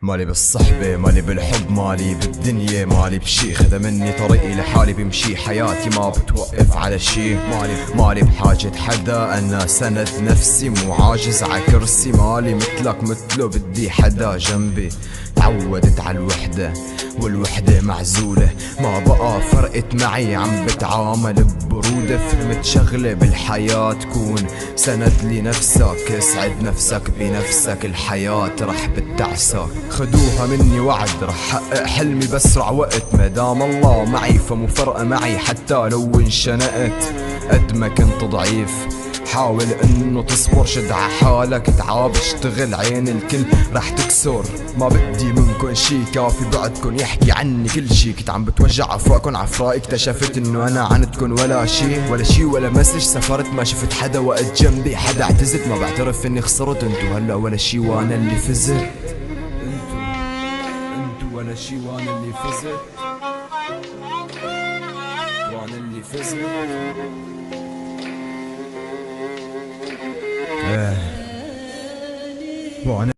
مالي بالصحبة، مالي بالحب، مالي بالدنيا، مالي بشي. خذ مني طريقي لحالي بمشي، حياتي ما بتوقف على شي. مالي بحاجة حدا، أنا سند نفسي مو عاجز ع كرسي. مالي مثلك مثله، بدي حدا جنبي. تعودت على الوحدة والوحدة معزولة، ما بقى فرقت معي، عم بتعامل ببرودة. فهمت شغلة بالحياة، تكون سند لنفسك، اسعد نفسك بنفسك، الحياة رح بتعسك. خدوها مني وعد، رح حقق حلمي باسرع وقت، مادام الله معي فمو فرقة معي حتى لو انشنقت. قد ما كنت ضعيف حاول انه تصبر، شد ع حالك، تعاب، اشتغل، عين الكل رح تكسر. ما بدي منكن شي، كافي بعدكن يحكي عني كل شي. كنت عم بتوجع عفراكن عفراء، اكتشفت انه انا عندكن ولا شي. ولا شي ولا مسج سافرت، ما شفت حدا وقت جنبي، حدا اعتزت. ما بعترف اني خسرت، انتو هلا ولا شي وانا اللي فزت. انتو ولا شي وانا اللي فزت، وانا اللي فزت. وانا